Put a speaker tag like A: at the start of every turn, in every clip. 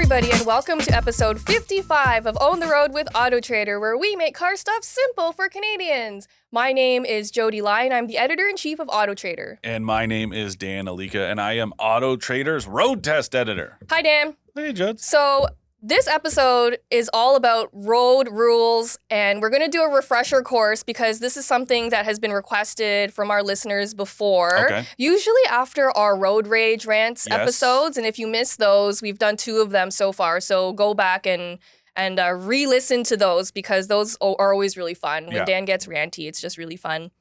A: everybody, and welcome to episode 55 of On the Road with AutoTrader, where we make car stuff simple for Canadians. My name is Jody Lyon. I'm the editor-in-chief of AutoTrader.
B: And my name is Dan Alika, and I am AutoTrader's road test editor.
A: Hi, Dan.
B: Hey, Judd.
A: So this episode is all about road rules, and we're going to do a refresher course because this is something that has been requested from our listeners before.
B: Okay.
A: Usually after our road rage rants
B: Yes.
A: episodes, and if you missed those, we've done 2 of them so far. So go back and re-listen to those because those are always really fun. When
B: Yeah.
A: Dan gets ranty, it's just really fun.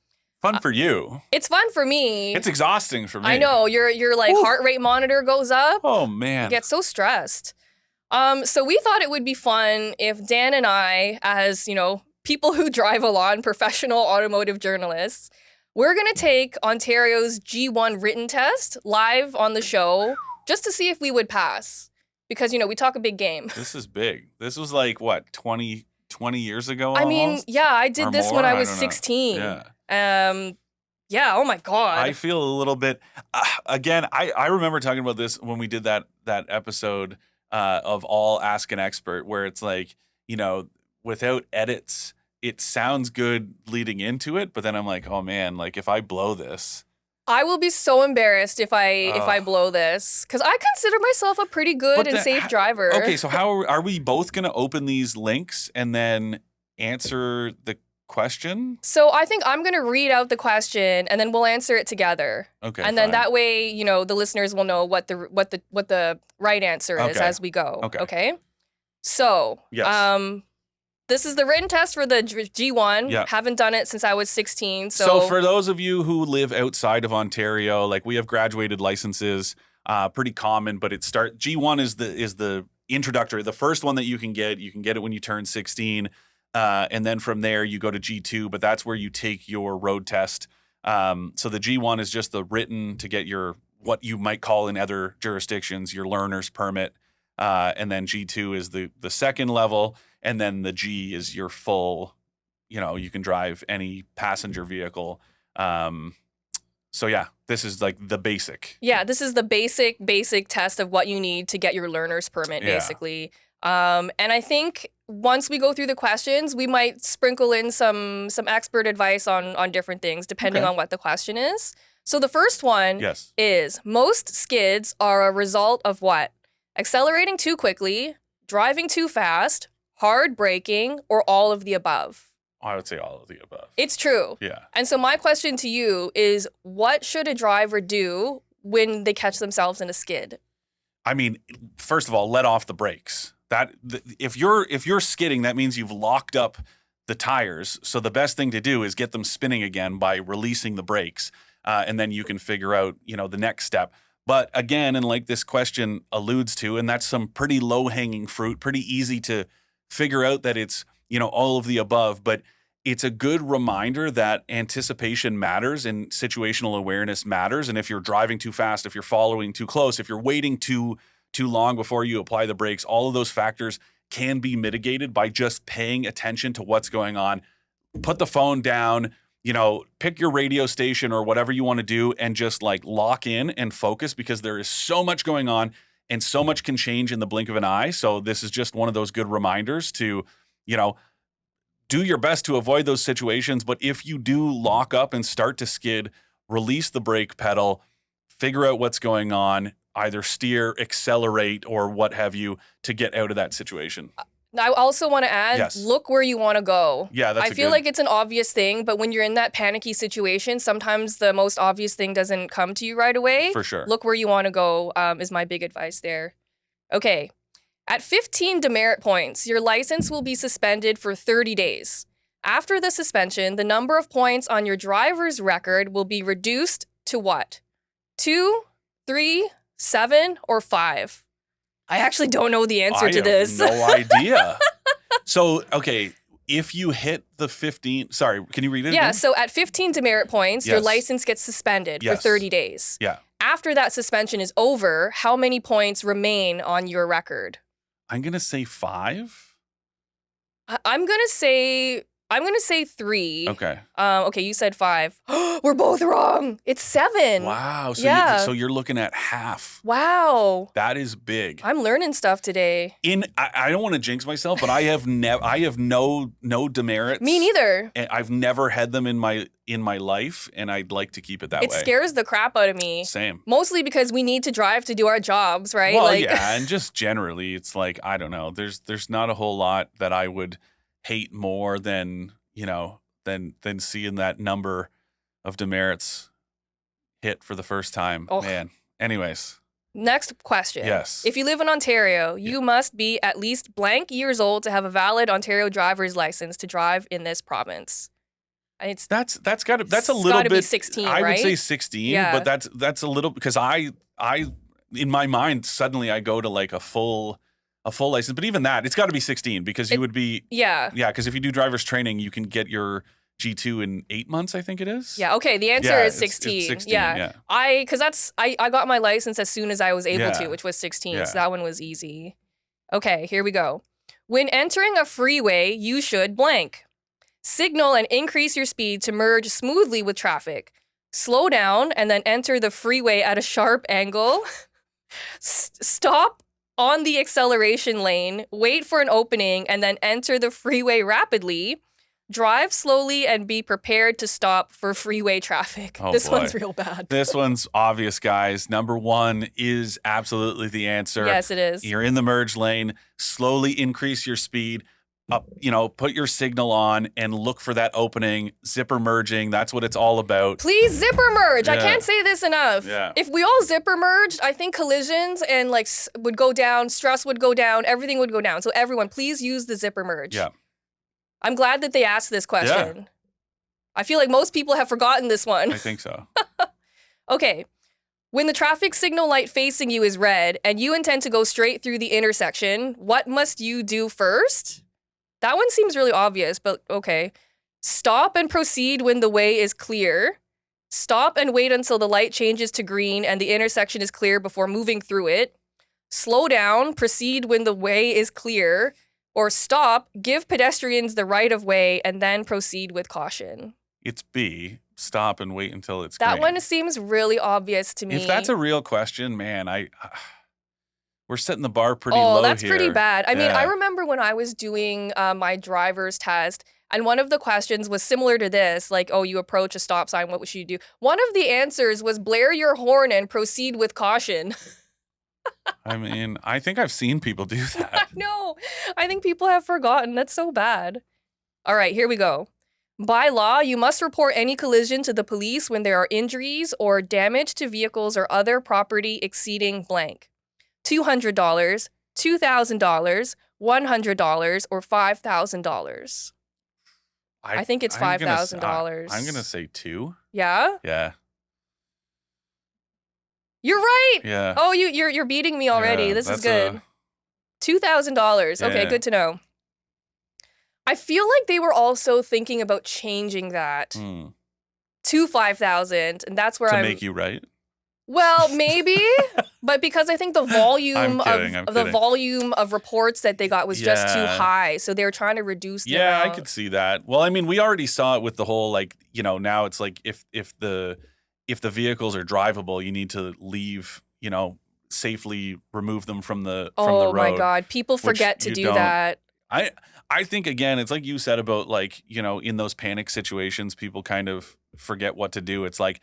B: Fun for you.
A: It's fun for me.
B: It's exhausting for me.
A: I know your like
B: Woo.
A: heart rate monitor goes up.
B: Oh,
A: I
B: man.
A: get so stressed. So we thought it would be fun if Dan and I, as, people who drive along, professional automotive journalists, we're going to take Ontario's G1 written test live on the show just to see if we would pass. Because, we talk a big game.
B: This is big. This was like, what, 20 years ago
A: I mean,
B: almost?
A: yeah, I did
B: Or
A: this
B: more?
A: when I
B: I
A: was
B: don't know.
A: 16.
B: Yeah.
A: Yeah, oh my God.
B: I feel a little bit, again, I remember talking about this when we did that episode of All Ask an Expert, where it's like, without edits, it sounds good leading into it, but then I'm like, oh man, like if I blow this.
A: I will be so embarrassed if I blow this, because I consider myself a pretty good and safe driver.
B: Okay, so how are we both going to open these links and then answer the question?
A: So I think I'm going to read out the question and then we'll answer it together.
B: Okay.
A: And then that way, the listeners will know what the right answer is
B: Okay.
A: as we go.
B: Okay.
A: So,
B: Yes.
A: this is the written test for the G1.
B: Yeah.
A: Haven't done it since I was 16.
B: So for those of you who live outside of Ontario, like we have graduated licenses, pretty common, but G1 is the introductory, the first one that you can get. You can get it when you turn 16. And then from there you go to G2, but that's where you take your road test. So the G1 is just the written to get your, what you might call in other jurisdictions, your learner's permit. And then G2 is the second level. And then the G is your full, you can drive any passenger vehicle. So yeah, this is like the basic.
A: Yeah, this is the basic test of what you need to get your learner's permit, basically. And I think once we go through the questions, we might sprinkle in some expert advice on different things, depending on what the question is. So the first one is, most skids are a result of what? Accelerating too quickly, driving too fast, hard braking, or all of the above?
B: I would say all of the above.
A: It's true.
B: Yeah.
A: And so my question to you is, what should a driver do when they catch themselves in a skid?
B: I mean, first of all, let off the brakes. If you're skidding, that means you've locked up the tires. So the best thing to do is get them spinning again by releasing the brakes, and then you can figure out the next step. But again, and like this question alludes to, and that's some pretty low-hanging fruit, pretty easy to figure out that it's all of the above. But it's a good reminder that anticipation matters and situational awareness matters. And if you're driving too fast, if you're following too close, if you're waiting too long before you apply the brakes, all of those factors can be mitigated by just paying attention to what's going on. Put the phone down, pick your radio station or whatever you want to do and just like lock in and focus, because there is so much going on and so much can change in the blink of an eye. So this is just one of those good reminders to, do your best to avoid those situations. But if you do lock up and start to skid, release the brake pedal, figure out what's going on, either steer, accelerate, or what have you to get out of that situation.
A: I also want to add, look where you want to go.
B: Yeah,
A: I feel like it's an obvious thing, but when you're in that panicky situation, sometimes the most obvious thing doesn't come to you right away.
B: For sure.
A: Look where you want to go is my big advice there. Okay. At 15 demerit points, your license will be suspended for 30 days. After the suspension, the number of points on your driver's record will be reduced to what? 2, 3, 7, or 5? I actually don't know the answer to this.
B: I have no idea. So, okay, if you hit the 15, sorry, can you read it again?
A: Yeah, so at 15 demerit points, your license gets suspended for 30 days.
B: Yeah.
A: After that suspension is over, how many points remain on your record?
B: I'm going to say 5.
A: I'm going to say I'm going to say 3.
B: Okay.
A: Okay, you said 5. We're both wrong. It's 7.
B: Wow. So
A: Yeah.
B: so you're looking at half.
A: Wow.
B: That is big.
A: I'm learning stuff today.
B: I don't want to jinx myself, but I have no demerits.
A: Me neither.
B: And I've never had them in my life, and I'd like to keep it that way.
A: It scares the crap out of me.
B: Same.
A: Mostly because we need to drive to do our jobs, right?
B: Well, yeah, and just generally, it's like, I don't know. There's not a whole lot that I would hate more than, than seeing that number of demerits hit for the first time.
A: Oh.
B: Man. Anyways.
A: Next question.
B: Yes.
A: If you live in Ontario, you must be at least blank years old to have a valid Ontario driver's license to drive in this province. And
B: that's a little
A: gotta
B: bit.
A: Be 16,
B: I
A: right?
B: would say 16,
A: yeah.
B: but that's a little, because I in my mind suddenly I go to like a full license, but even that, it's got to be 16 because you would be because if you do driver's training, you can get your G2 in 8 months, I think it is.
A: Yeah. Okay. The answer is 16.
B: It's 16.
A: Yeah. I got my license as soon as I was able to, which was 16.
B: Yeah.
A: So that one was easy. Okay. Here we go. When entering a freeway, you should blank. Signal and increase your speed to merge smoothly with traffic. Slow down and then enter the freeway at a sharp angle. Stop on the acceleration lane. Wait for an opening and then enter the freeway rapidly. Drive slowly and be prepared to stop for freeway traffic.
B: Oh,
A: this
B: boy.
A: one's real bad.
B: This one's obvious, guys. Number 1 is absolutely the answer.
A: Yes, it is.
B: You're in the merge lane. Slowly increase your speed. Put your signal on and look for that opening. Zipper merging. That's what it's all about.
A: Please zipper merge.
B: Yeah.
A: I can't say this enough.
B: Yeah.
A: If we all zipper merged, I think collisions and would go down, stress would go down, everything would go down. So everyone, please use the zipper merge.
B: Yeah.
A: I'm glad that they asked this question.
B: Yeah.
A: I feel like most people have forgotten this one.
B: I think so.
A: Okay. When the traffic signal light facing you is red and you intend to go straight through the intersection, what must you do first? That one seems really obvious, but okay. Stop and proceed when the way is clear. Stop and wait until the light changes to green and the intersection is clear before moving through it. Slow down, proceed when the way is clear. Or stop, give pedestrians the right of way, and then proceed with caution.
B: It's B. Stop and wait until it's
A: That
B: green.
A: one seems really obvious to me.
B: If that's a real question, man, we're setting the bar pretty low here.
A: Oh, that's pretty bad. I mean, I remember when I was doing my driver's test, and one of the questions was similar to this, like, oh, you approach a stop sign, what should you do? One of the answers was blare your horn and proceed with caution.
B: I mean, I think I've seen people do that.
A: No, I think people have forgotten. That's so bad. All right, here we go. By law, you must report any collision to the police when there are injuries or damage to vehicles or other property exceeding blank. $200, $2,000, $100, or $5,000. I think it's $5,000.
B: I'm gonna say 2.
A: Yeah?
B: Yeah.
A: You're right.
B: Yeah.
A: Oh, you're beating me already.
B: Yeah,
A: this is good. $2,000. Okay,
B: Yeah.
A: good to know. I feel like they were also thinking about changing that to 5,000, and that's where
B: to make you right.
A: Well, maybe, but because I think the volume volume of reports that they got was just too high, so they were trying to reduce. The amount.
B: I could see that. Well, I mean, we already saw it with the whole now it's like if the vehicles are drivable, you need to leave, safely remove them from the road.
A: Oh my God, people forget to do that.
B: I think, again, it's like you said about in those panic situations, people kind of forget what to do. It's like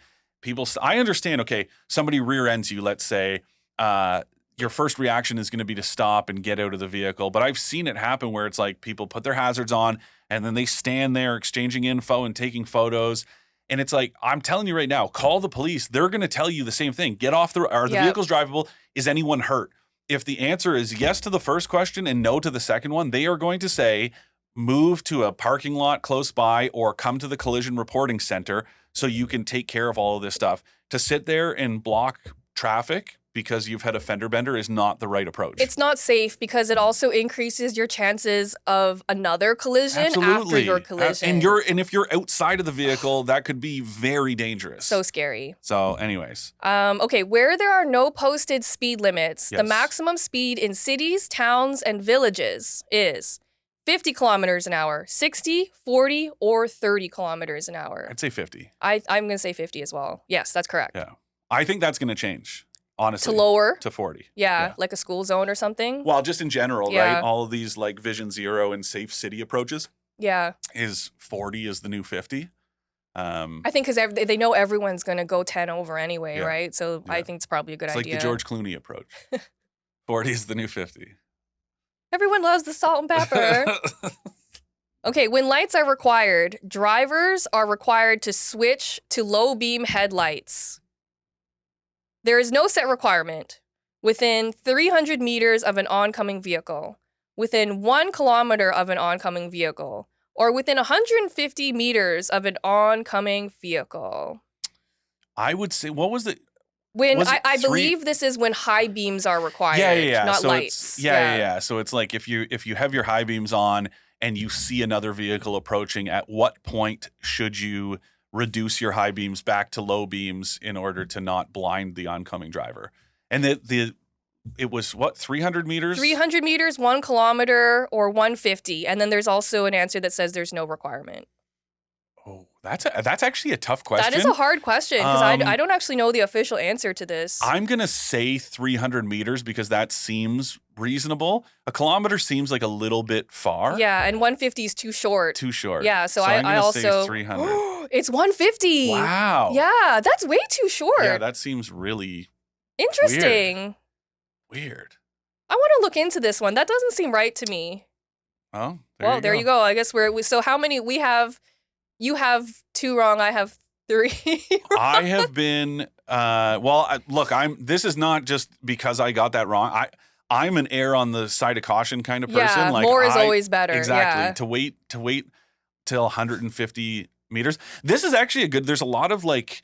B: I understand, okay, somebody rear ends you, let's say, your first reaction is going to be to stop and get out of the vehicle. But I've seen it happen where it's like people put their hazards on and then they stand there exchanging info and taking photos. And it's like, I'm telling you right now, call the police. They're going to tell you the same thing. Get off are the vehicles drivable? Is anyone hurt? If the answer is yes to the first question and no to the second one, they are going to say, move to a parking lot close by or come to the collision reporting center so you can take care of all of this stuff. To sit there and block traffic because you've had a fender bender is not the right approach.
A: It's not safe because it also increases your chances of another collision after your collision.
B: And if you're outside of the vehicle, that could be very dangerous.
A: So scary.
B: So anyways.
A: Okay, where there are no posted speed limits, the maximum speed in cities, towns, and villages is 50 kilometers an hour, 60, 40, or 30 kilometers an hour.
B: I'd say 50.
A: I'm going to say 50 as well. Yes, that's correct.
B: Yeah. I think that's going to change, honestly.
A: To lower?
B: To 40.
A: Yeah, like a school zone or something.
B: Well, just in general,
A: Yeah.
B: right? All of these like Vision Zero and safe city approaches.
A: Yeah.
B: Is 40 is the new 50.
A: I think because they know everyone's going to go 10 over anyway, right? So I think it's probably a good idea.
B: It's like the George Clooney approach. 40 is the new 50.
A: Everyone loves the salt and pepper. Okay, when lights are required, drivers are required to switch to low beam headlights. There is no set requirement. Within 300 meters of an oncoming vehicle, within 1 kilometer of an oncoming vehicle, or within 150 meters of an oncoming vehicle.
B: I would say, what was it?
A: When I believe this is when high beams are required, not
B: so
A: lights.
B: So it's like if you have your high beams on and you see another vehicle approaching, at what point should you reduce your high beams back to low beams in order to not blind the oncoming driver? And it was what, 300 meters?
A: 300 meters, 1 kilometer, or 150. And then there's also an answer that says there's no requirement.
B: Oh, that's actually a tough question.
A: That is a hard question because I don't actually know the official answer to this.
B: I'm going to say 300 meters because that seems reasonable. A kilometer seems like a little bit far.
A: Yeah, and 150 is too short.
B: Too short.
A: Yeah, so
B: I'm
A: I also
B: say 300.
A: It's 150.
B: Wow.
A: Yeah, that's way too short.
B: Yeah, that seems really
A: interesting.
B: Weird.
A: I want to look into this one. That doesn't seem right to me.
B: Oh,
A: there you go. I guess so how many we have? You have 2 wrong. I have 3 wrong.
B: I have been look, this is not just because I got that wrong. I'm an err on the side of caution kind of person.
A: Yeah,
B: like
A: more is always better.
B: Exactly.
A: Yeah.
B: To wait till 150 meters. This is actually there's a lot of like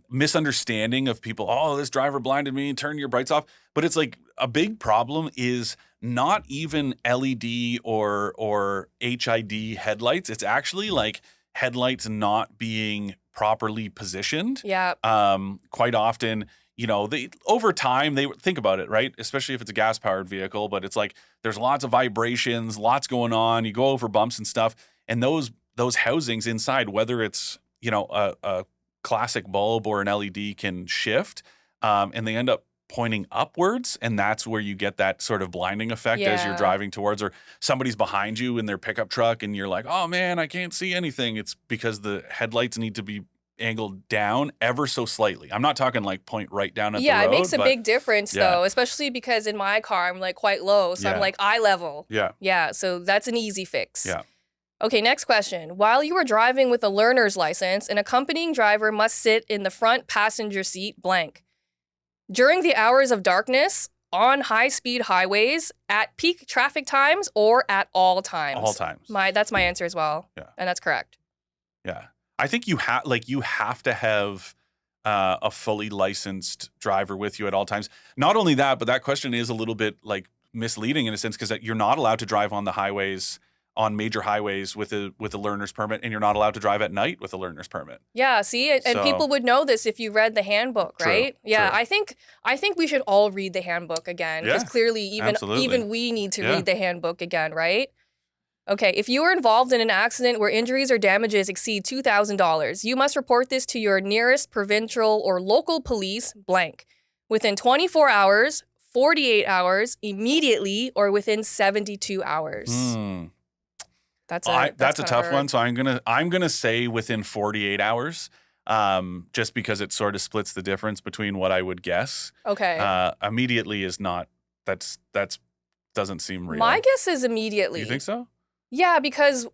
B: misunderstanding of people. Oh, this driver blinded me, turn your brights off. But it's like a big problem is not even LED or HID headlights. It's actually like headlights not being properly positioned.
A: Yeah.
B: Quite often, over time, they think about it, right? Especially if it's a gas-powered vehicle, but it's like there's lots of vibrations, lots going on. You go over bumps and stuff, and those housings inside, whether it's a classic bulb or an LED, can shift, and they end up pointing upwards, and that's where you get that sort of blinding effect as you're driving towards, or somebody's behind you in their pickup truck, and you're like, oh man, I can't see anything. It's because the headlights need to be angled down ever so slightly. I'm not talking like point right down at the road.
A: Yeah, it makes a big difference though, especially because in my car I'm like quite low, so I'm like eye level.
B: Yeah.
A: Yeah, so that's an easy fix.
B: Yeah.
A: Okay, next question. While you are driving with a learner's license, an accompanying driver must sit in the front passenger seat blank. During the hours of darkness, on high-speed highways, at peak traffic times, or at all times?
B: All times.
A: That's my answer as well.
B: Yeah.
A: And that's correct.
B: Yeah. I think you have to have a fully licensed driver with you at all times. Not only that, but that question is a little bit like misleading in a sense because you're not allowed to drive on the highways, on major highways with a learner's permit, and you're not allowed to drive at night with a learner's permit.
A: Yeah, see, and people would know this if you read the handbook, right? Yeah,
B: true.
A: I think we should all read the handbook again because clearly even we need to read the handbook again, right? Okay, if you are involved in an accident where injuries or damages exceed $2,000, you must report this to your nearest provincial or local police blank within 24 hours, 48 hours, immediately, or within 72 hours. That's
B: a tough one. So I'm gonna say within 48 hours, just because it sort of splits the difference between what I would guess.
A: Okay.
B: Immediately is not. That's doesn't seem real.
A: My guess is immediately.
B: You think so?
A: Yeah, because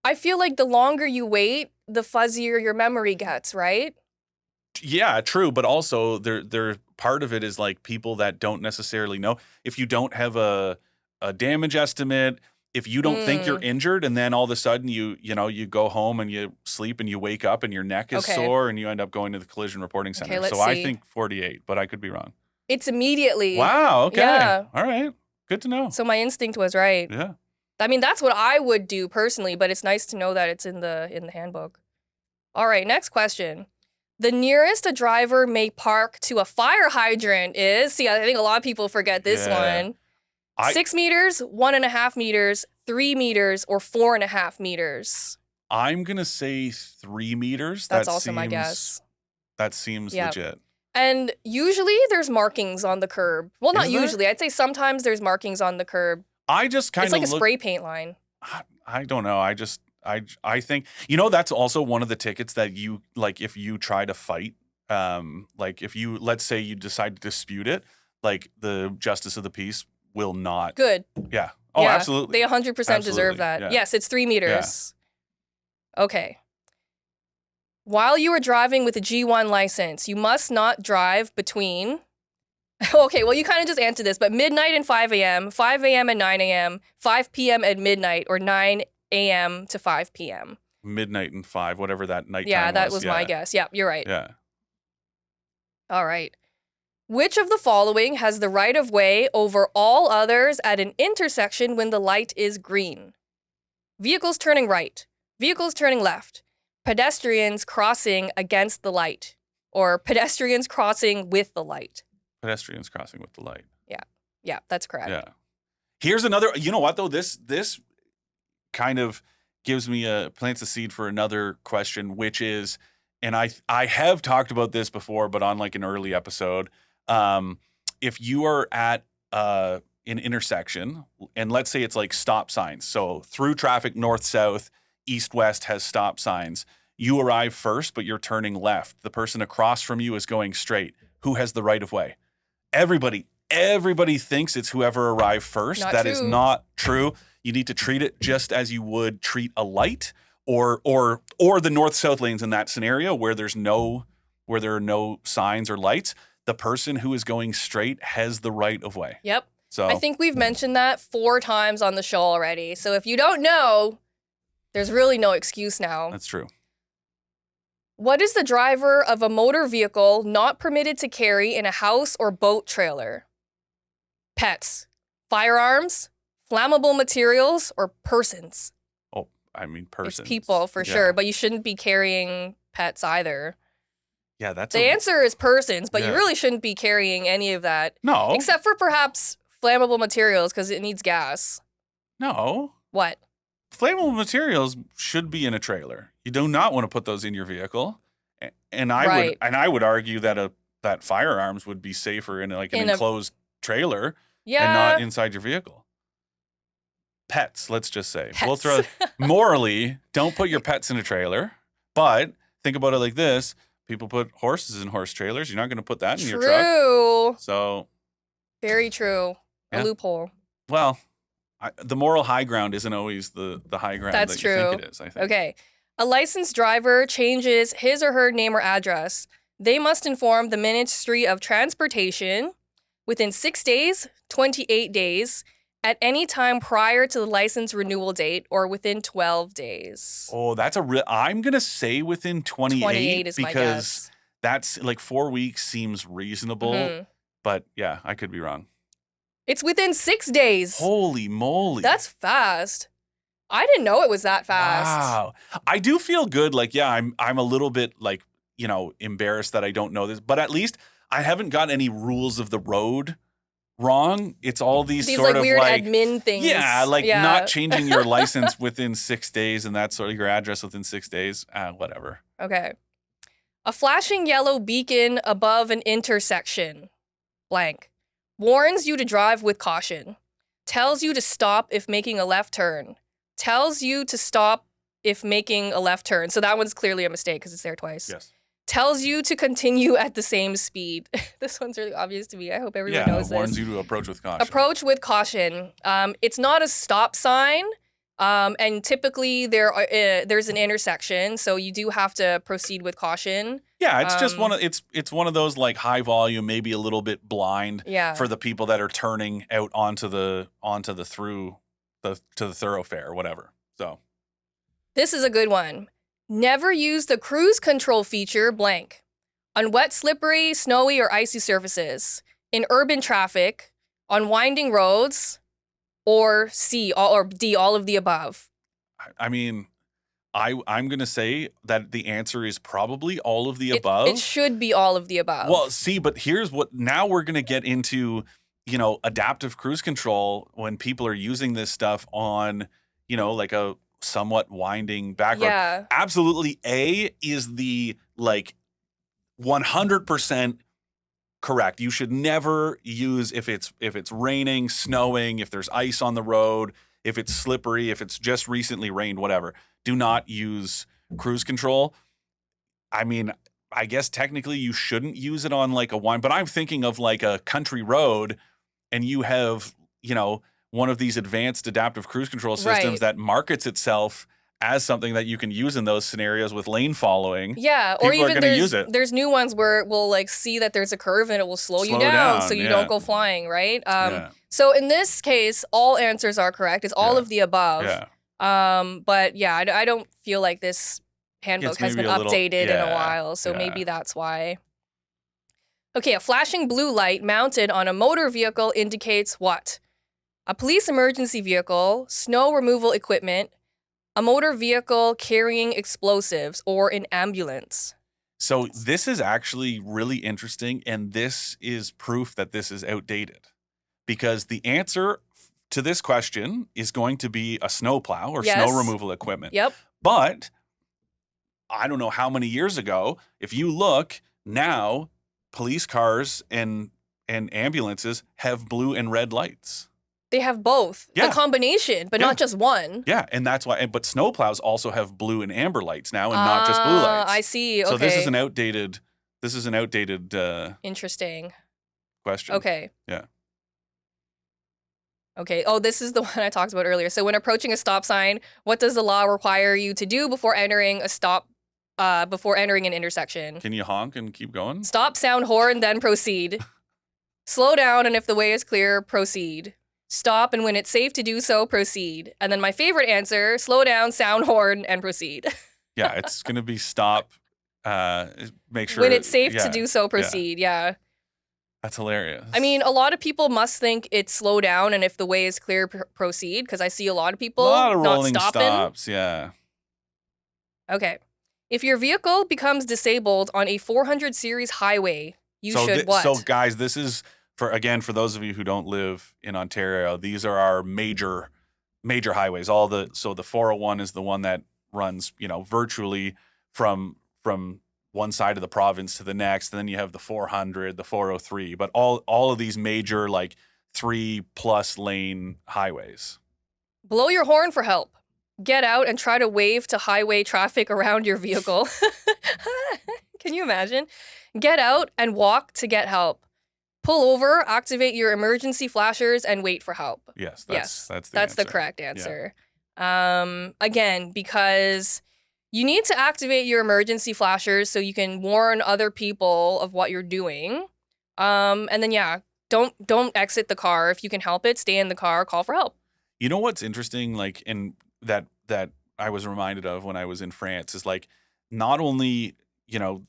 A: I feel like the longer you wait, the fuzzier your memory gets, right?
B: Yeah, true. But also, there part of it is like people that don't necessarily know. If you don't have a damage estimate. If you don't think you're injured and then all of a sudden you go home and you sleep and you wake up and your neck is sore and you end up going to the collision reporting center.
A: Okay,
B: so I think 48, but I could be wrong.
A: It's immediately.
B: Wow. Okay.
A: Yeah.
B: All right. Good to know.
A: So my instinct was right.
B: Yeah.
A: I mean, that's what I would do personally, but it's nice to know that it's in the handbook. All right, next question. The nearest a driver may park to a fire hydrant is, see, I think a lot of people forget this one. 6 meters, 1.5 meters, 3 meters, or 4.5 meters.
B: I'm going to say 3 meters.
A: That's also my guess.
B: That seems legit.
A: And usually there's markings on the curb. Well, not usually. I'd say sometimes there's markings on the curb.
B: I just kind of
A: It's like a spray paint line.
B: I don't know. I think, that's also one of the tickets that you, like, if you try to fight, like if you, let's say you decide to dispute it, like the justice of the peace will not.
A: Good.
B: Yeah. Oh, yeah, absolutely.
A: They 100% deserve that. Yeah. Yes, it's 3 meters. Yeah. Okay. While you are driving with a G1 license, you must not drive between, okay, well, you kind of just answered this, but midnight and 5 a.m., 5 a.m. and 9 a.m., 5 p.m. at midnight, or 9 a.m. to 5 p.m.
B: Midnight and 5, whatever that night time was.
A: Yeah, that was my guess. Yeah, you're right.
B: Yeah.
A: All right. Which of the following has the right of way over all others at an intersection when the light is green? Vehicles turning right, vehicles turning left, pedestrians crossing against the light, or pedestrians crossing with the light.
B: Pedestrians crossing with the light.
A: Yeah, that's correct.
B: Yeah. Here's another, you know what though? This kind of gives me plants a seed for another question, which is, and I have talked about this before, but on like an early episode, if you are at an intersection, and let's say it's like stop signs, so through traffic, north, south, east, west has stop signs. You arrive first, but you're turning left. The person across from you is going straight. Who has the right of way? Everybody thinks it's whoever arrived first. That is not true. You need to treat it just as you would treat a light or the north-south lanes in that scenario where there are no signs or lights. The person who is going straight has the right of way.
A: Yep.
B: So
A: I think we've mentioned that 4 times on the show already. So if you don't know, there's really no excuse now.
B: That's true.
A: What is the driver of a motor vehicle not permitted to carry in a house or boat trailer? Pets, firearms, flammable materials, or persons?
B: Oh, I mean persons.
A: It's people for sure, but you shouldn't be carrying pets either.
B: Yeah, that's
A: the answer is persons, but you really shouldn't be carrying any of that.
B: No.
A: Except for perhaps flammable materials because it needs gas.
B: No.
A: What?
B: Flammable materials should be in a trailer. You do not want to put those in your vehicle. And I would argue that that firearms would be safer in an enclosed trailer and not inside your vehicle. Pets, let's just say.
A: Pets.
B: We'll throw morally, don't put your pets in a trailer, but think about it like this. People put horses in horse trailers. You're not going to put that in your truck.
A: True.
B: So
A: very true. A loophole.
B: Well, the moral high ground isn't always the high ground that you think it is, I think.
A: Okay. A licensed driver changes his or her name or address. They must inform the Ministry of Transportation within 6 days, 28 days, at any time prior to the license renewal date or within 12 days.
B: Oh, that's I'm going to say within 28
A: is
B: because
A: my guess.
B: That's like 4 weeks seems reasonable. Mm-hmm. But yeah, I could be wrong.
A: It's within 6 days.
B: Holy moly.
A: That's fast. I didn't know it was that fast.
B: Wow. I do feel good. Like, yeah, I'm a little bit like, embarrassed that I don't know this, but at least I haven't got any rules of the road wrong. It's all these sort of
A: weird admin things.
B: Yeah, not changing your license within 6 days and that sort of your address within 6 days. Whatever.
A: Okay. A flashing yellow beacon above an intersection, blank, warns you to drive with caution, tells you to stop if making a left turn, tells you to stop if making a left turn. So that one's clearly a mistake because it's there twice.
B: Yes.
A: Tells you to continue at the same speed. This one's really obvious to me. I hope everyone knows this.
B: Yeah, warns you to approach with caution.
A: Approach with caution. It's not a stop sign. And typically there's an intersection, so you do have to proceed with caution.
B: Yeah, it's just it's one of those like high volume, maybe a little bit blind for the people that are turning out onto the thoroughfare or whatever. So
A: this is a good one. Never use the cruise control feature blank on wet, slippery, snowy, or icy surfaces, in urban traffic, on winding roads, or C, or D, all of the above.
B: I mean, I'm going to say that the answer is probably all of the above.
A: It should be all of the above.
B: Well, see, but here's now we're going to get into adaptive cruise control, when people are using this stuff on, like a somewhat winding back road,
A: Yeah.
B: absolutely is the 100% correct. You should never use, if it's raining, snowing, if there's ice on the road, if it's slippery, if it's just recently rained, whatever. Do not use cruise control. I mean, I guess technically you shouldn't use it on like a wind, but I'm thinking of like a country road, and you have, one of these advanced adaptive cruise control systems
A: Right.
B: that markets itself as something that you can use in those scenarios with lane following.
A: Yeah, or
B: People are
A: even
B: going to use it.
A: there's new ones where it will like see that there's a curve and it will slow you
B: Slow
A: down so
B: down,
A: you
B: yeah.
A: don't go flying, right?
B: Yeah.
A: So in this case, all answers are correct. It's all
B: Yeah.
A: of the above.
B: Yeah.
A: But yeah, I don't feel like this handbook
B: It's
A: has been
B: maybe a little-
A: updated in a
B: yeah,
A: while, so
B: yeah.
A: maybe that's why. Okay, a flashing blue light mounted on a motor vehicle indicates what? A police emergency vehicle, snow removal equipment, a motor vehicle carrying explosives, or an ambulance.
B: So this is actually really interesting, and this is proof that this is outdated, because the answer to this question is going to be a snowplow or
A: Yes.
B: snow removal equipment.
A: Yep.
B: But I don't know how many years ago, if you look now, police cars and ambulances have blue and red lights.
A: They have both.
B: Yeah.
A: The combination, but
B: Yeah.
A: not just one.
B: Yeah, and that's why. But snowplows also have blue and amber lights now, and not just blue lights.
A: I see. Okay.
B: So this is an outdated.
A: Interesting.
B: Question.
A: Okay.
B: Yeah.
A: Okay. Oh, this is the one I talked about earlier. So when approaching a stop sign, what does the law require you to do before entering an intersection?
B: Can you honk and keep going?
A: Stop, sound horn, then proceed. Slow down, and if the way is clear, proceed. Stop, and when it's safe to do so, proceed. And then my favorite answer, slow down, sound horn, and proceed.
B: Yeah, it's going to be stop, make sure.
A: When it's safe
B: yeah,
A: to do so, proceed. Yeah.
B: That's hilarious.
A: I mean, a lot of people must think it's slow down, and if the way is clear, proceed, because I see a lot of people
B: a lot of
A: not
B: rolling
A: stopping.
B: stops, yeah.
A: Okay. If your vehicle becomes disabled on a 400 series highway, you should what?
B: So guys, this is for those of you who don't live in Ontario, these are our major highways. So the 401 is the one that runs, virtually from one side of the province to the next, and then you have the 400, the 403, but all of these major 3+ lane highways.
A: Blow your horn for help. Get out and try to wave to highway traffic around your vehicle. Can you imagine? Get out and walk to get help. Pull over, activate your emergency flashers, and wait for help.
B: Yes, that's
A: the correct answer. Yeah. Again, because you need to activate your emergency flashers so you can warn other people of what you're doing. And then don't exit the car if you can help it. Stay in the car. Call for help.
B: You know what's interesting, in that I was reminded of when I was in France, is not only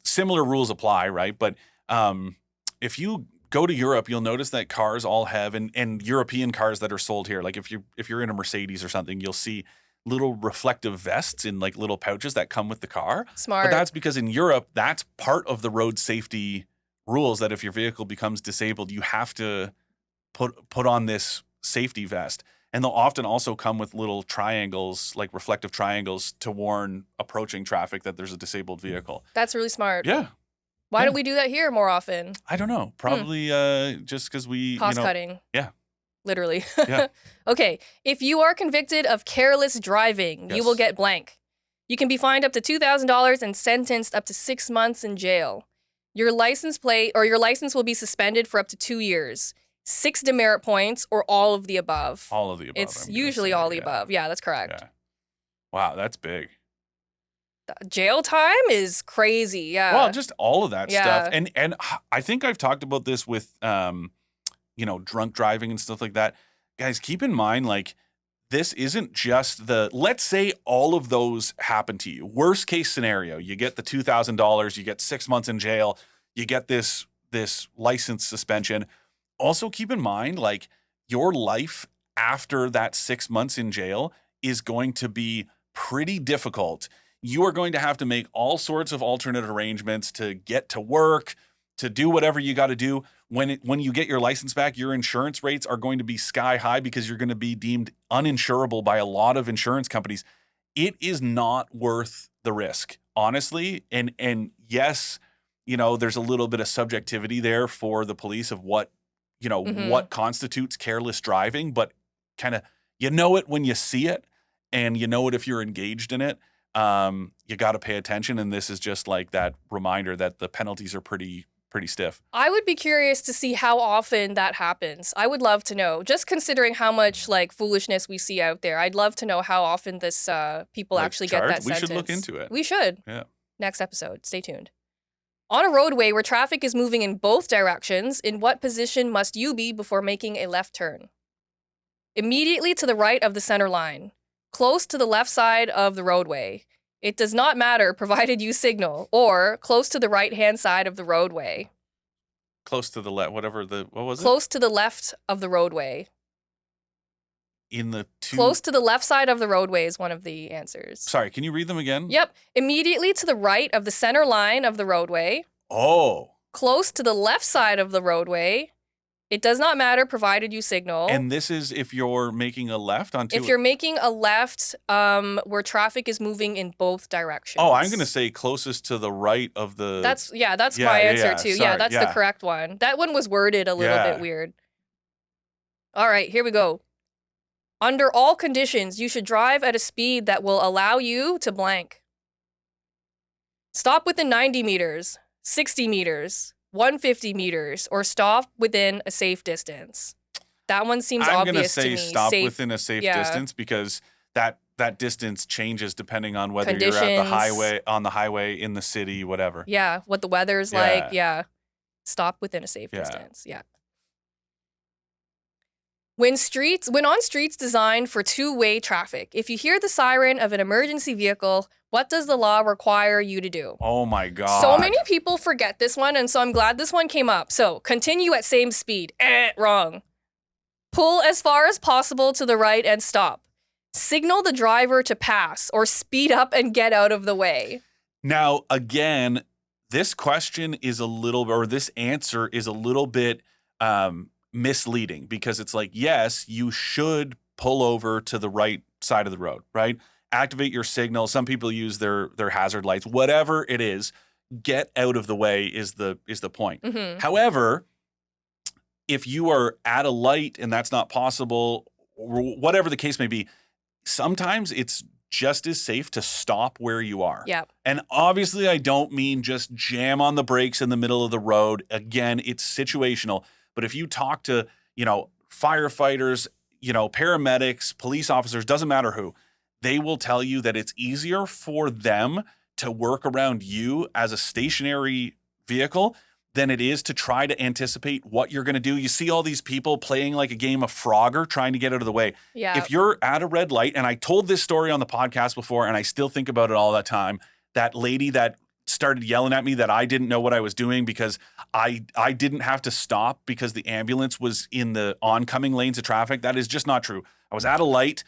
B: similar rules apply, right? But if you go to Europe, you'll notice that cars all have, and European cars that are sold here, if you're in a Mercedes or something, you'll see little reflective vests in little pouches that come with the car.
A: Smart.
B: But that's because in Europe, that's part of the road safety rules, that if your vehicle becomes disabled, you have to put on this safety vest. And they'll often also come with little triangles, reflective triangles, to warn approaching traffic that there's a disabled vehicle.
A: That's really smart.
B: Yeah.
A: Why don't we do that here more often?
B: I don't know. Probably just because we
A: cost cutting.
B: Yeah.
A: Literally.
B: Yeah.
A: Okay. If you are convicted of careless driving, you will get blank. You can be fined up to $2,000 and sentenced up to 6 months in jail. Your license will be suspended for up to 2 years. 6 demerit points, or all of the above.
B: All of the above.
A: It's usually all the above. Yeah, that's correct.
B: Yeah. Wow, that's big.
A: Jail time is crazy. Yeah.
B: Well, just all of that stuff. And I think I've talked about this with drunk driving and stuff like that. Guys, keep in mind, this isn't just let's say all of those happen to you. Worst case scenario, you get the $2,000, you get 6 months in jail, you get this license suspension. Also keep in mind, your life after that 6 months in jail is going to be pretty difficult. You are going to have to make all sorts of alternate arrangements to get to work. to do whatever you got to do. When you get your license back, your insurance rates are going to be sky high because you're going to be deemed uninsurable by a lot of insurance companies. It is not worth the risk, honestly. And yes, there's a little bit of subjectivity there for the police of what constitutes careless driving, but kind of, it when you see it, and it if you're engaged in it. You got to pay attention. And this is just like that reminder that the penalties are pretty stiff.
A: I would be curious to see how often that happens. I would love to know, just considering how much like foolishness we see out there. I'd love to know how often this people actually get that sentence.
B: We should look into it.
A: We should.
B: Yeah.
A: Next episode. Stay tuned. On a roadway where traffic is moving in both directions, in what position must you be before making a left turn? Immediately to the right of the center line. Close to the left side of the roadway. It does not matter provided you signal, or close to the right-hand side of the roadway.
B: Close to the left, what was it?
A: Close to the left of the roadway.
B: Close
A: to the left side of the roadway is one of the answers.
B: Sorry, can you read them again?
A: Yep. Immediately to the right of the center line of the roadway.
B: Oh.
A: Close to the left side of the roadway. It does not matter provided you signal.
B: And this is if you're making a left onto...
A: If you're making a left where traffic is moving in both directions.
B: Oh, I'm going to say closest to the right of the...
A: That's my answer too.
B: Sorry,
A: that's the correct one. That one was worded a little bit weird. All right, here we go. Under all conditions, you should drive at a speed that will allow you to blank. Stop within 90 meters, 60 meters, 150 meters, or stop within a safe distance. That one seems obvious to me.
B: I'm going to say stop within a safe distance because that distance changes depending on whether you're on the highway, in the city, whatever.
A: Yeah, what the weather's like. Yeah. Stop within a safe distance. Yeah. When on streets designed for two-way traffic, if you hear the siren of an emergency vehicle, what does the law require you to do?
B: Oh my God.
A: So many people forget this one, and so I'm glad this one came up. So, continue at same speed. Wrong. Pull as far as possible to the right and stop. Signal the driver to pass or speed up and get out of the way.
B: Now, again, this question is this answer is a little bit misleading because it's like, yes, you should pull over to the right side of the road, right? Activate your signal. Some people use their hazard lights, whatever it is, get out of the way is the point.
A: Mm-hmm.
B: However, if you are at a light and that's not possible, or whatever the case may be, sometimes it's just as safe to stop where you are.
A: Yeah.
B: And obviously I don't mean just jam on the brakes in the middle of the road. Again, it's situational. But if you talk to, firefighters, paramedics, police officers, doesn't matter who, they will tell you that it's easier for them to work around you as a stationary vehicle than it is to try to anticipate what you're going to do. You see all these people playing like a game of Frogger trying to get out of the way.
A: Yeah.
B: If you're at a red light, and I told this story on the podcast before, and I still think about it all the time, that lady that started yelling at me that I didn't know what I was doing because I didn't have to stop because the ambulance was in the oncoming lanes of traffic. That is just not true. I was at a light,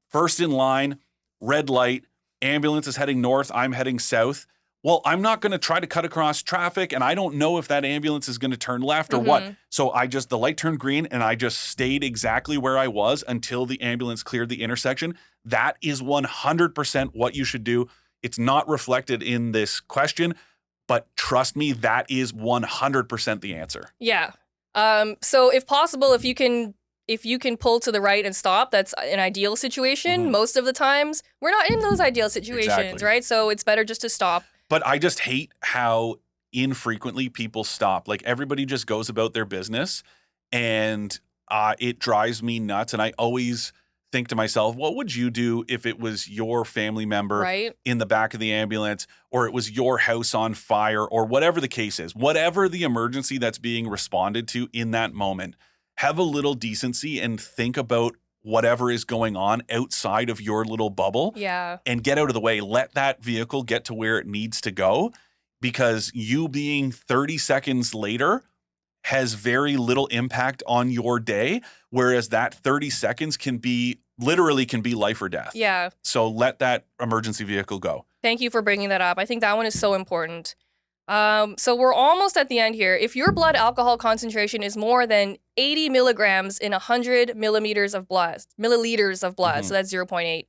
B: first in line, red light, ambulance is heading north, I'm heading south. Well, I'm not going to try to cut across traffic, and I don't know if that ambulance is going to turn left or what. So the light turned green, and I just stayed exactly where I was until the ambulance cleared the intersection. That is 100% what you should do. It's not reflected in this question, but trust me, that is 100% the answer.
A: Yeah. So if possible, if you can pull to the right and stop, that's an ideal situation. Mm-hmm. Most of the times, we're not in those ideal situations, right? So it's better just to stop.
B: But I just hate how infrequently people stop. Like everybody just goes about their business, and it drives me nuts. And I always think to myself, what would you do if it was your family member in the back of the ambulance, or it was your house on fire, or whatever the case is, whatever the emergency that's being responded to in that moment? Have a little decency and think about whatever is going on outside of your little bubble.
A: Yeah.
B: And get out of the way. Let that vehicle get to where it needs to go, because you being 30 seconds later has very little impact on your day, whereas that 30 seconds can be life or death.
A: Yeah.
B: So let that emergency vehicle go.
A: Thank you for bringing that up. I think that one is so important. So we're almost at the end here. If your blood alcohol concentration is more than 80 milligrams in 100 milliliters of blood, so that's 0.8,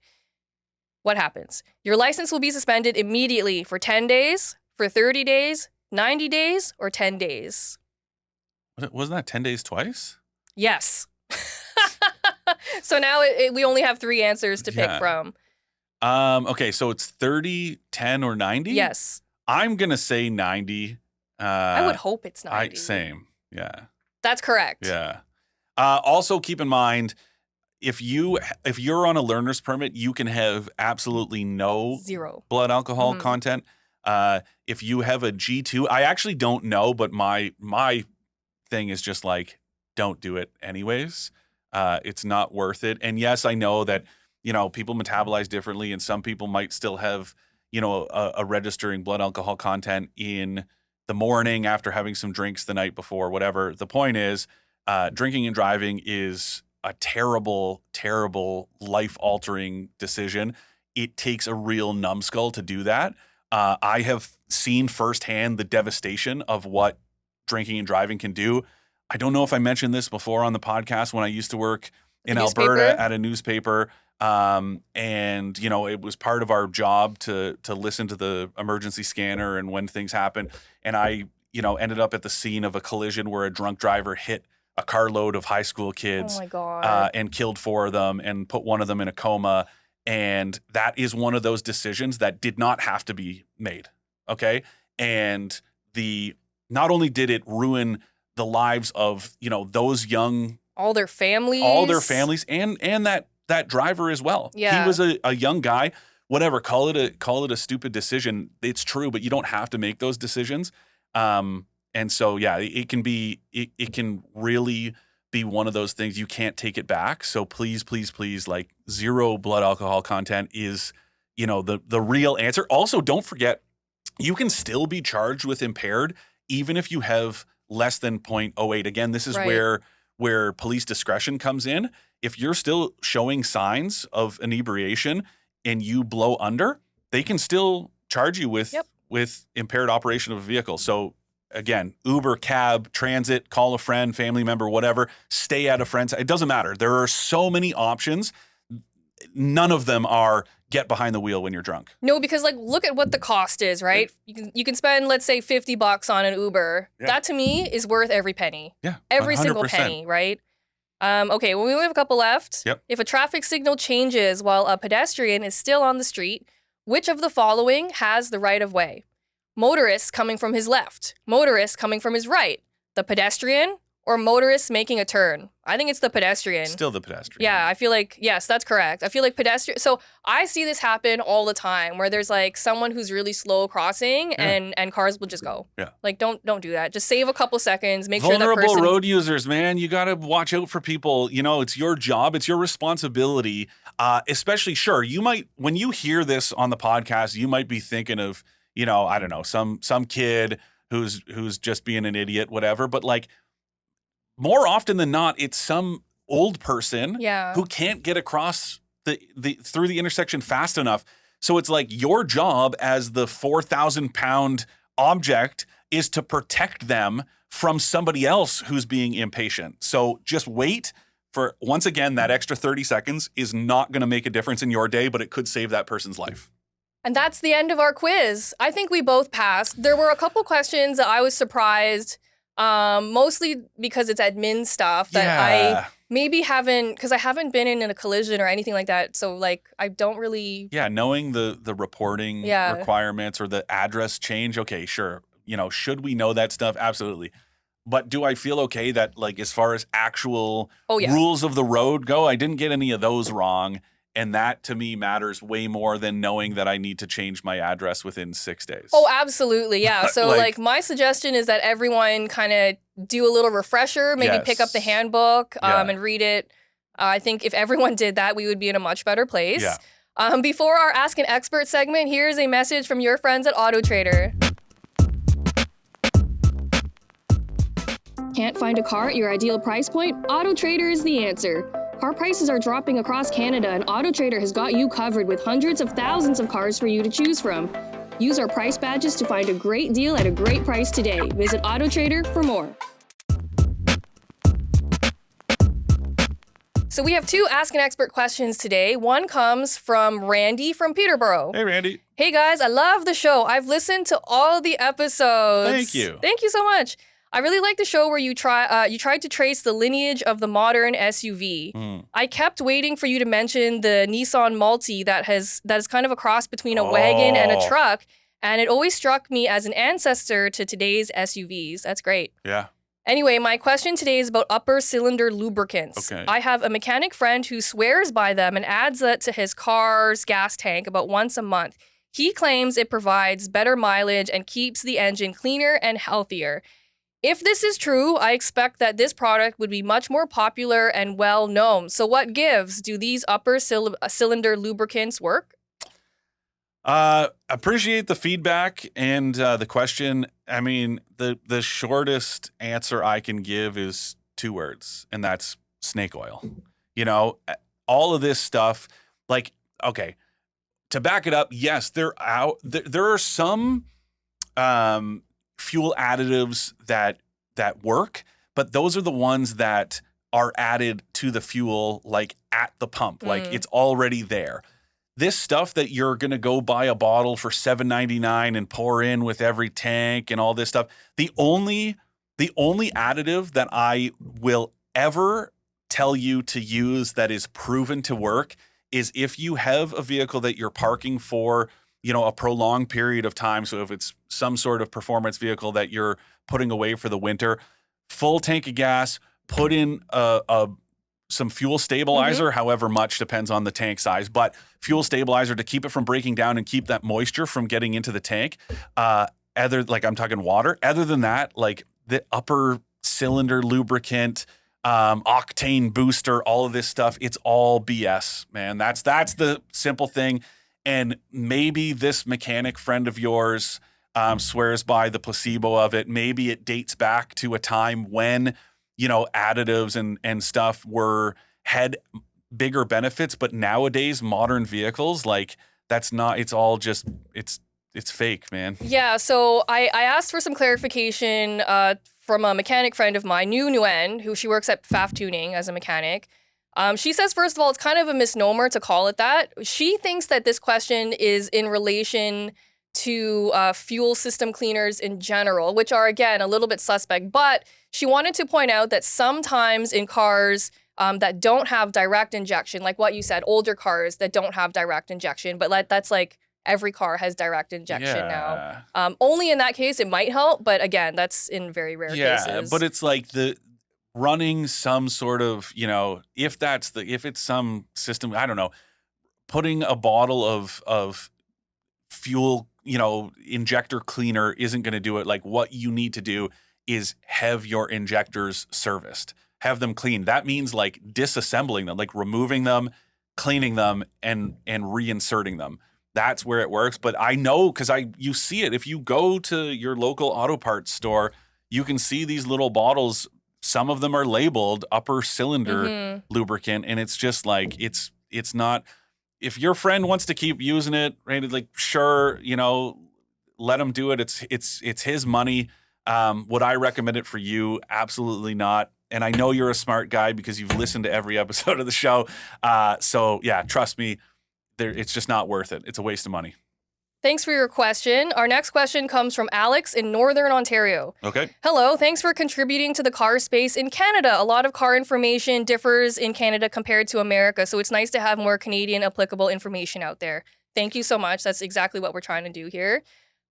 A: what happens? Your license will be suspended immediately for 10 days, for 30 days, 90 days, or 10 days.
B: Wasn't that 10 days twice?
A: Yes. So now we only have 3 answers to pick from.
B: Okay, so it's 30, 10, or 90?
A: Yes.
B: I'm going to say 90.
A: I would hope it's 90.
B: Same, yeah.
A: That's correct.
B: Yeah. Also, keep in mind, if you're on a learner's permit, you can have absolutely no
A: 0
B: blood alcohol content. If you have a G2, I actually don't know, but my thing is just like, don't do it anyways. It's not worth it. And yes, I know that, people metabolize differently, and some people might still have, a registering blood alcohol content in the morning after having some drinks the night before, whatever. The point is, drinking and driving is a terrible, terrible, life-altering decision. It takes a real numbskull to do that. I have seen firsthand the devastation of what drinking and driving can do. I don't know if I mentioned this before on the podcast when I used to work in Alberta at a newspaper. And, it was part of our job to listen to the emergency scanner and when things happen. And I, ended up at the scene of a collision where a drunk driver hit a carload of high school kids.
A: Oh my God.
B: And killed 4 of them and put one of them in a coma. And that is one of those decisions that did not have to be made. Okay. And not only did it ruin the lives of, those young,
A: all their families,
B: and that driver as well.
A: Yeah.
B: He was a young guy, whatever, call it a stupid decision. It's true, but you don't have to make those decisions. And so, yeah, it can really be one of those things you can't take it back. So please, please, please, like 0 blood alcohol content is, the real answer. Also, don't forget, you can still be charged with impaired even if you have less than 0.08. Again, this is where police discretion comes in. If you're still showing signs of inebriation and you blow under, they can still charge you with impaired operation of a vehicle. So again, Uber, cab, transit, call a friend, family member, whatever, stay at a friend's. It doesn't matter. There are so many options. None of them are get behind the wheel when you're drunk.
A: No, because look at what the cost is, right? You can spend, let's say, $50 on an Uber. Yeah. That to me is worth every penny.
B: Yeah,
A: every 100%. Single penny, right? Okay, well, we only have a couple left.
B: Yep.
A: If a traffic signal changes while a pedestrian is still on the street, which of the following has the right of way? Motorist coming from his left, motorist coming from his right, the pedestrian, or motorist making a turn? I think it's the pedestrian.
B: Still the pedestrian.
A: Yeah, I feel like, yes, that's correct. I feel like pedestrian. So I see this happen all the time where there's someone who's really slow crossing and cars will just go.
B: Yeah.
A: Don't do that. Just save a couple seconds. Make sure that
B: Vulnerable
A: person.
B: road users, man, you got to watch out for people. It's your job. It's your responsibility. Especially, sure, you might, when you hear this on the podcast, you might be thinking of, I don't know, some kid who's just being an idiot, whatever. But more often than not, it's some old person who can't get across through the intersection fast enough. So it's your job as the 4,000-pound object is to protect them from somebody else who's being impatient. So just wait for, once again, that extra 30 seconds is not going to make a difference in your day, but it could save that person's life.
A: And that's the end of our quiz. I think we both passed. There were a couple questions that I was surprised, mostly because it's admin stuff that I maybe haven't, because I haven't been in a collision or anything like that. So I don't really.
B: Yeah, knowing the reporting requirements or the address change. Okay, sure. Should we know that stuff? Absolutely. But do I feel okay that as far as actual rules of the road go, I didn't get any of those wrong. And that, to me, matters way more than knowing that I need to change my address within 6 days.
A: Oh, absolutely. Yeah. So, my suggestion is that everyone kind of do a little refresher, maybe pick up the handbook and read it. I think if everyone did that, we would be in a much better place.
B: Yeah.
A: Before our Ask an Expert segment, here's a message from your friends at AutoTrader. Can't find a car at your ideal price point? AutoTrader is the answer. Car prices are dropping across Canada, and AutoTrader has got you covered with hundreds of thousands of cars for you to choose from. Use our price badges to find a great deal at a great price today. Visit AutoTrader for more. So we have 2 Ask an Expert questions today. One comes from Randy from Peterborough.
B: Hey, Randy.
A: Hey guys, I love the show. I've listened to all the episodes.
B: Thank you.
A: Thank you so much. I really like the show where you tried to trace the lineage of the modern SUV. I kept waiting for you to mention the Nissan Multi that is kind of a cross between a wagon and a truck, and it always struck me as an ancestor to today's SUVs. That's great.
B: Yeah.
A: Anyway, my question today is about upper cylinder lubricants.
B: Okay.
A: I have a mechanic friend who swears by them and adds that to his car's gas tank about once a month. He claims it provides better mileage and keeps the engine cleaner and healthier. If this is true, I expect that this product would be much more popular and well known. So what gives? Do these upper cylinder lubricants work?
B: Appreciate the feedback and the question. I mean, the shortest answer I can give is 2 words, and that's snake oil. You know, all of this stuff, like, okay, to back it up, yes, there are some fuel additives that work, but those are the ones that are added to the fuel, like at the pump, like it's already there. This stuff that you're going to go buy a bottle for $7.99 and pour in with every tank and all this stuff. The only additive that I will ever tell you to use that is proven to work is if you have a vehicle that you're parking for, you know, a prolonged period of time. So if it's some sort of performance vehicle that you're putting away for the winter, full tank of gas, put in some fuel stabilizer, however much, depends on the tank size, but fuel stabilizer to keep it from breaking down and keep that moisture from getting into the tank. Like I'm talking water. Other than that, like the upper cylinder lubricant, octane booster, all of this stuff, it's all BS, man. That's the simple thing. And maybe this mechanic friend of yours swears by the placebo of it. Maybe it dates back to a time when, you know, additives and stuff had bigger benefits, but nowadays modern vehicles, like that's not, it's all just, it's fake, man.
A: Yeah, so I asked for some clarification from a mechanic friend of mine, Nguyen, who she works at Pfaff Tuning as a mechanic. She says, first of all, it's kind of a misnomer to call it that. She thinks that this question is in relation to fuel system cleaners in general, which are, again, a little bit suspect. But she wanted to point out that sometimes in cars that don't have direct injection, like what you said, older cars that don't have direct injection, but that's like every car has direct injection now. Only in that case, it might help. But again, that's in very rare cases.
B: Yeah, but it's like running some sort of, you know, if it's some system, I don't know, putting a bottle of fuel, you know, injector cleaner isn't going to do it. Like what you need to do is have your injectors serviced, have them cleaned. That means like disassembling them, like removing them, cleaning them, and reinserting them. That's where it works. But I know, because you see it. If you go to your local auto parts store, you can see these little bottles. Some of them are labeled upper cylinder lubricant, and it's just like it's not. If your friend wants to keep using it, right? Like sure, you know, let him do it. It's his money. Would I recommend it for you? Absolutely not. And I know you're a smart guy because you've listened to every episode of the show. So yeah, trust me, it's just not worth it. It's a waste of money.
A: Thanks for your question. Our next question comes from Alex in Northern Ontario.
B: Okay.
A: Hello, thanks for contributing to the car space in Canada. A lot of car information differs in Canada compared to America, so it's nice to have more Canadian applicable information out there. Thank you so much. That's exactly what we're trying to do here.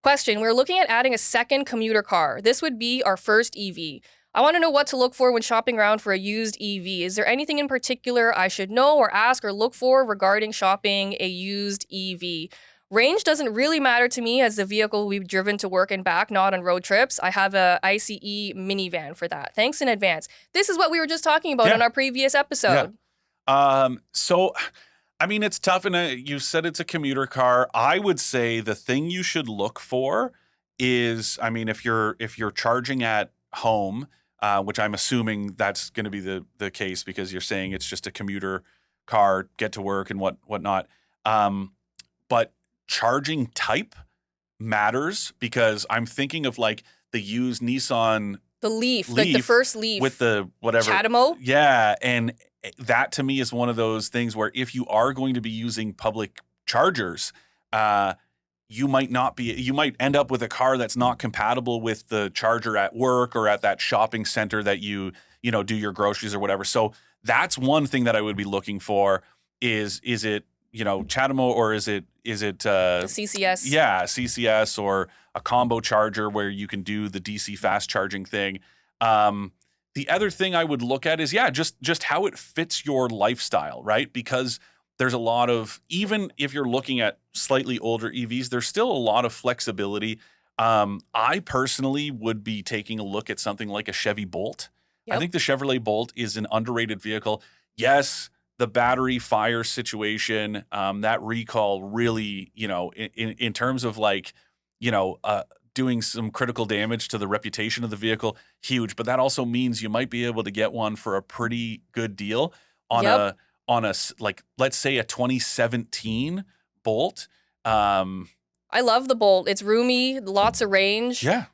A: Question, we're looking at adding a second commuter car. This would be our first EV. I want to know what to look for when shopping around for a used EV. Is there anything in particular I should know or ask or look for regarding shopping a used EV? Range doesn't really matter to me as the vehicle we've driven to work and back, not on road trips. I have a ICE minivan for that. Thanks in advance. This is what we were just talking about in our previous episode.
B: Yeah. So, I mean, it's tough. And you said it's a commuter car. I would say the thing you should look for is, I mean, if you're charging at home, which I'm assuming that's going to be the case because you're saying it's just a commuter car, get to work and whatnot. But charging type, matters, because I'm thinking of like the used Nissan
A: The Leaf, like the first Leaf.
B: with the whatever.
A: Chatamo?
B: Yeah. And that to me is one of those things where if you are going to be using public chargers, you might end up with a car that's not compatible with the charger at work or at that shopping center that you do your groceries or whatever. So that's one thing that I would be looking for is it, Chatamo, or is it
A: the CCS?
B: Yeah, CCS, or a combo charger where you can do the DC fast charging thing. The other thing I would look at is, just how it fits your lifestyle, right? Because there's a lot of, even if you're looking at slightly older EVs, there's still a lot of flexibility. I personally would be taking a look at something like a Chevy Bolt.
A: Yep.
B: I think the Chevrolet Bolt is an underrated vehicle. Yes, the battery fire situation, that recall really, in terms of like, doing some critical damage to the reputation of the vehicle, huge. But that also means you might be able to get one for a pretty good deal on
A: Yep.
B: like, let's say a 2017 Bolt.
A: I love the Bolt. It's roomy, lots of range.
B: Yeah.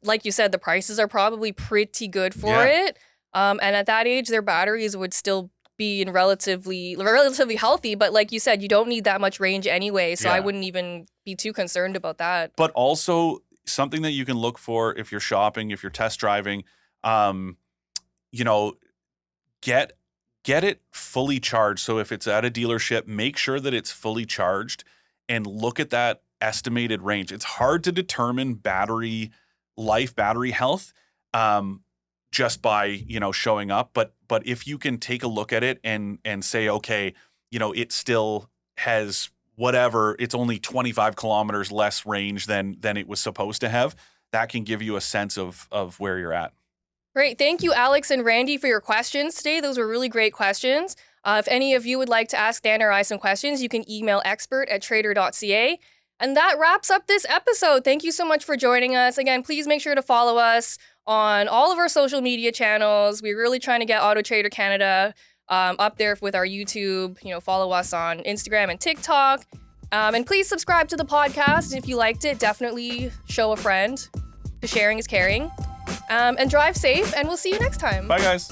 A: Like you said, the prices are probably pretty good for it. And at that age, their batteries would still be in relatively healthy. But like you said, you don't need that much range anyway. So I wouldn't even be too concerned about that.
B: But also something that you can look for if you're shopping, if you're test driving, get it fully charged. So if it's at a dealership, make sure that it's fully charged and look at that estimated range. It's hard to determine battery health just by, showing up. But if you can take a look at it and say, okay, it still has whatever, it's only 25 kilometers less range than it was supposed to have, that can give you a sense of where you're at.
A: Great. Thank you, Alex and Randy, for your questions today. Those were really great questions. If any of you would like to ask Dan or I some questions, you can email expert@trader.ca. And that wraps up this episode. Thank you so much for joining us. Again, please make sure to follow us on all of our social media channels. We're really trying to get AutoTrader Canada up there with our YouTube. Follow us on Instagram and TikTok. And please subscribe to the podcast. If you liked it, definitely show a friend. The sharing is caring. And drive safe, and we'll see you next time.
B: Bye, guys.